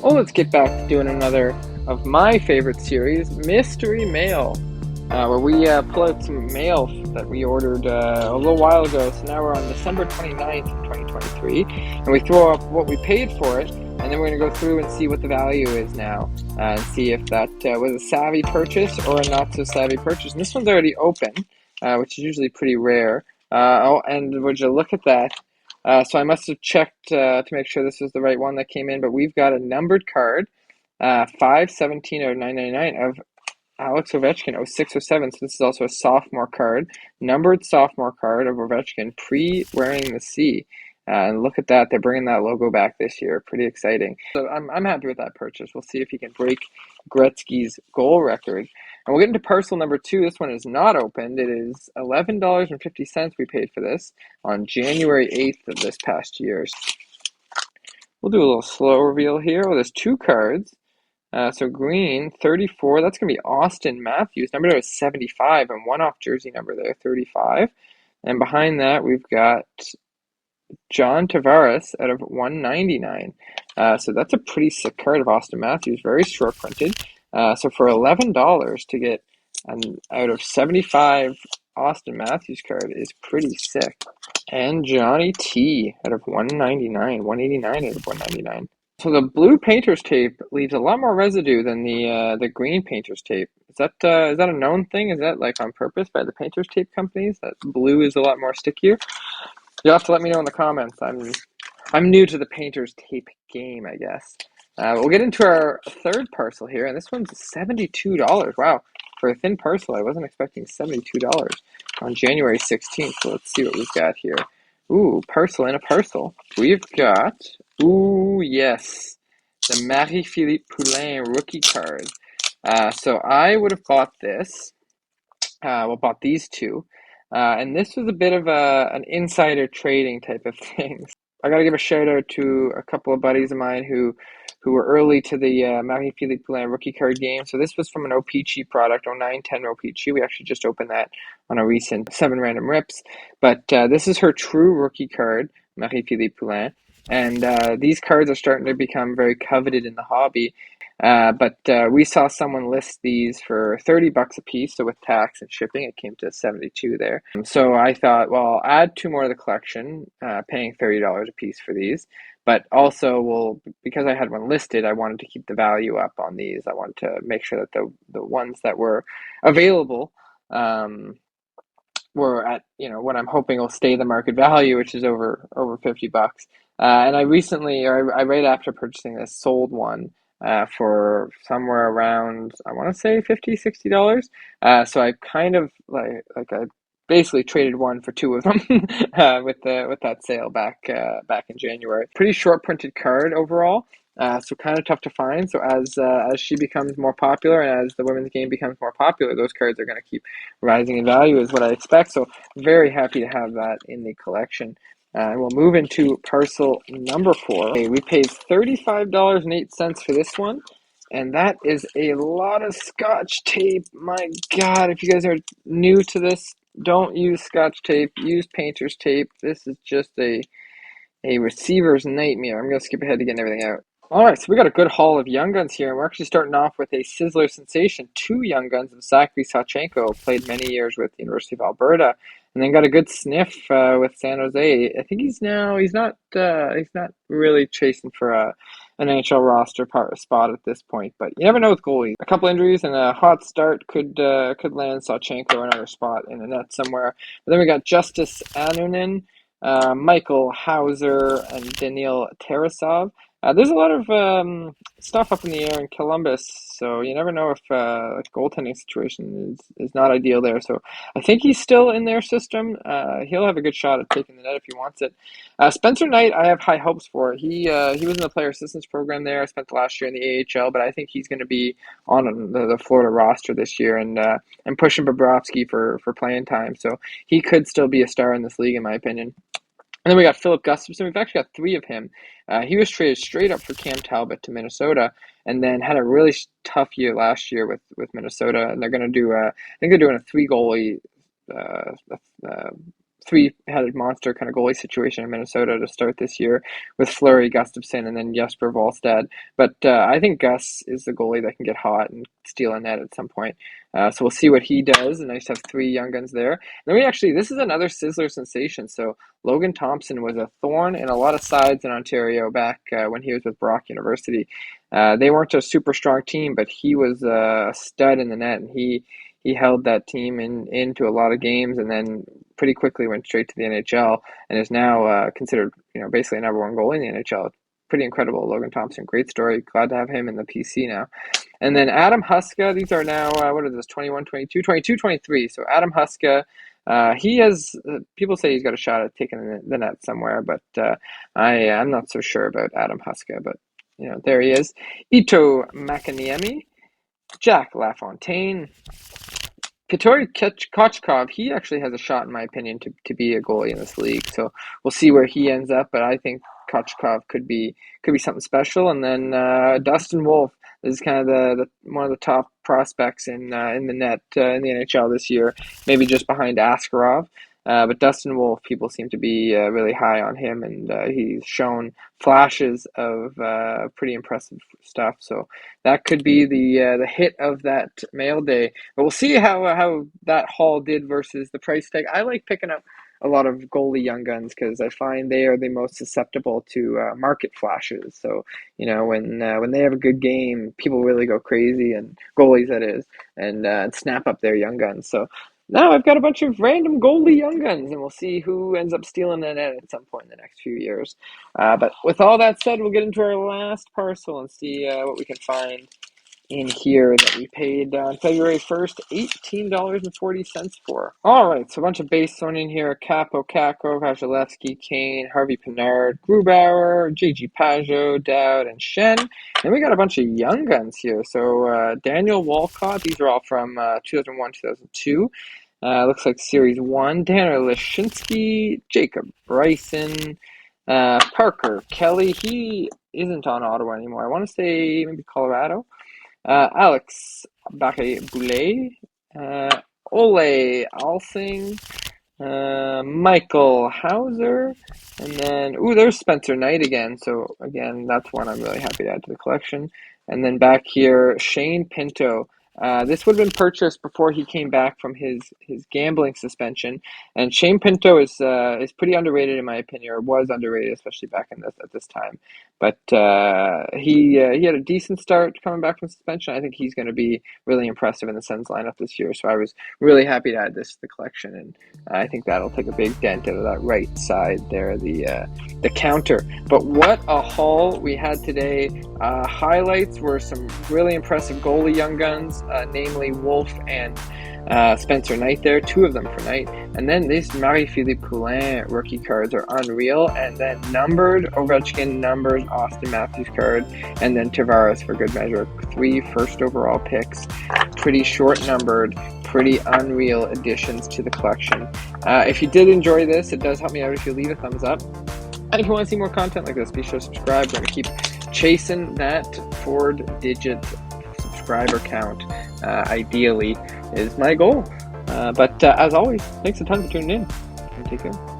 Well, let's get back to doing another of my favorite series, Mystery Mail, where we pull out some mail that we ordered a little while ago. So now we're on December 29th, 2023, and we throw up what we paid for it, and then we're going to go through and see what the value is now, and see if that was a savvy purchase or a not so savvy purchase. And this one's already open, which is usually pretty rare. Oh, and would you look at that? So I must have checked to make sure this was the right one that came in, but we've got a numbered card, 517 out of 999 of Alex Ovechkin, 0607. So this is also a sophomore card, numbered sophomore card of Ovechkin, pre-wearing the C. And look at that, they're bringing that logo back this year. Pretty exciting. So I'm happy with that purchase. We'll see if he can break Gretzky's goal record. And we'll get into parcel number 2. This one is not opened. It is $11.50 we paid for this on January 8th of this past year. We'll do a little slow reveal here. Well, there's 2 cards. So green, 34, that's going to be Austin Matthews. Number there is 75, and one off jersey number there, 35. And behind that, we've got John Tavares out of 199. So that's a pretty sick card of Austin Matthews, very short printed. So for $11 to get an out of 75 Austin Matthews card is pretty sick. And Johnny T out of 199, 189 out of 199. So the blue painter's tape leaves a lot more residue than the green painter's tape. Is that a known thing? Is that like on purpose by the painter's tape companies that blue is a lot more stickier? You'll have to let me know in the comments. I'm new to the painter's tape game, I guess. We'll get into our third parcel here, and this one's $72. Wow, for a thin parcel, I wasn't expecting $72 on January 16th. So let's see what we've got here. Ooh, parcel in a parcel. We've got, ooh, yes, the Marie-Philippe Poulin rookie card. So I would have bought this. Bought these two. And this was a bit of an insider trading type of thing. I got to give a shout out to a couple of buddies of mine who were early to the Marie-Philippe Poulin rookie card game. So this was from an o-pee-chee product, 0910 o-pee-chee. We actually just opened that on a recent 7 Random Rips. But this is her true rookie card, Marie-Philippe Poulin. And these cards are starting to become very coveted in the hobby. But we saw someone list these for $30 a piece, so with tax and shipping, it came to 72 there. So I thought, well, I'll add 2 more to the collection, paying $30 a piece for these. But also, well, because I had one listed, I wanted to keep the value up on these. I wanted to make sure that the ones that were available were at what I'm hoping will stay the market value, which is over $50. And I recently, or I right after purchasing this, sold one for somewhere around, I want to say $50-$60. So I kind of I basically traded one for 2 of them with that sale back in January. Pretty short printed card overall. So kind of tough to find. So as she becomes more popular and as the women's game becomes more popular, those cards are going to keep rising in value is what I expect. So very happy to have that in the collection. And we'll move into parcel number 4. Okay, we paid $35.08 for this one. And that is a lot of Scotch tape. My God, if you guys are new to this, don't use Scotch tape. Use painter's tape. This is just a receiver's nightmare. I'm going to skip ahead to getting everything out. All right, so we got a good haul of Young Guns here. And we're actually starting off with a Sizzler sensation, 2 Young Guns of Zachary Sawchenko, played many years with the University of Alberta, and then got a good sniff with San Jose. I think he's not really chasing for an NHL roster spot at this point, but you never know with goalies. A couple injuries and a hot start could land Sawchenko another spot in the net somewhere. But then we got Justice Anunin, Michael Hauser, and Daniil Tarasov. There's a lot of stuff up in the air in Columbus, so you never know if goaltending situation is not ideal there. So I think he's still in their system. He'll have a good shot at taking the net if he wants it. Spencer Knight, I have high hopes for. He was in the player assistance program there. I spent the last year in the AHL, but I think he's going to be on the Florida roster this year and pushing Bobrovsky for playing time. So he could still be a star in this league, in my opinion. And then we got Philip Gustafson. We've actually got 3 of him. He was traded straight up for Cam Talbot to Minnesota, and then had a really tough year last year with Minnesota. And they're going to do I think they're doing a 3 goalie three-headed monster kind of goalie situation in Minnesota to start this year with Fleury, Gustafsson, and then Jesper Wallstedt. But I think Gus is the goalie that can get hot and steal a net at some point. So we'll see what he does. And nice to have three young guns there. And then this is another Sizzler sensation. So Logan Thompson was a thorn in a lot of sides in Ontario back when he was with Brock University. They weren't a super strong team, but he was a stud in the net, and he held that team into a lot of games, and then pretty quickly went straight to the NHL, and is now considered basically a number one goalie in the NHL. Pretty incredible, Logan Thompson. Great story. Glad to have him in the PC now. And then Adam Huska. These are now what are this? 21, 22, 22, 23. So Adam Huska. He has people say he's got a shot at taking the net somewhere, but I'm not so sure about Adam Huska. But there he is. Ito Makaniemi, Jack LaFontaine, Katori Kochkov. He actually has a shot, in my opinion, to be a goalie in this league. So we'll see where he ends up. But I think Kochkov could be something special. And then Dustin Wolf. This is kind of the one of the top prospects in the net in the NHL this year, maybe just behind Askarov. But Dustin Wolf, people seem to be really high on him, and he's shown flashes of pretty impressive stuff. So that could be the hit of that mail day. But we'll see how that haul did versus the price tag. I like picking up a lot of goalie young guns because I find they are the most susceptible to market flashes. So when they have a good game, people really go crazy, and goalies that is, and snap up their young guns. So now I've got a bunch of random goalie young guns, and we'll see who ends up stealing that net at some point in the next few years. But with all that said, we'll get into our last parcel and see what we can find in here that we paid on February 1st, $18.40 for. All right, so a bunch of base thrown in here. Capo, Kakko, Vasilevsky, Kane, Harvey Pinard, Grubauer, JG Pajot, Dowd, and Shen. And we got a bunch of young guns here. So Daniel Walcott, these are all from 2001, 2002. Looks like Series 1. Tanner Lashinsky, Jacob Bryson, Parker Kelly. He isn't on Ottawa anymore. I want to say maybe Colorado. Alex Bakay-Boulet, Ole Alsing, Michael Hauser, and then, there's Spencer Knight again. So, again, that's one I'm really happy to add to the collection. And then back here, Shane Pinto. This would have been purchased before he came back from his gambling suspension. And Shane Pinto is pretty underrated in my opinion, or was underrated, especially back at this time. But he had a decent start coming back from suspension. I think he's going to be really impressive in the Sens lineup this year. So I was really happy to add this to the collection, and I think that'll take a big dent out of that right side there, the counter. But what a haul we had today. Highlights were some really impressive goalie young guns, namely Wolf and Spencer Knight there, two of them for Knight. And then these Marie-Philippe Poulin rookie cards are unreal. And then numbered Ovechkin, numbers Austin Matthews card, and then Tavares for good measure. 3 first overall picks, pretty short numbered, pretty unreal additions to the collection. If you did enjoy this, it does help me out if you leave a thumbs up. And if you want to see more content like this, be sure to subscribe. We're going to keep chasing that 4-digit subscriber count, ideally, is my goal. But as always, thanks a ton for tuning in, and take care.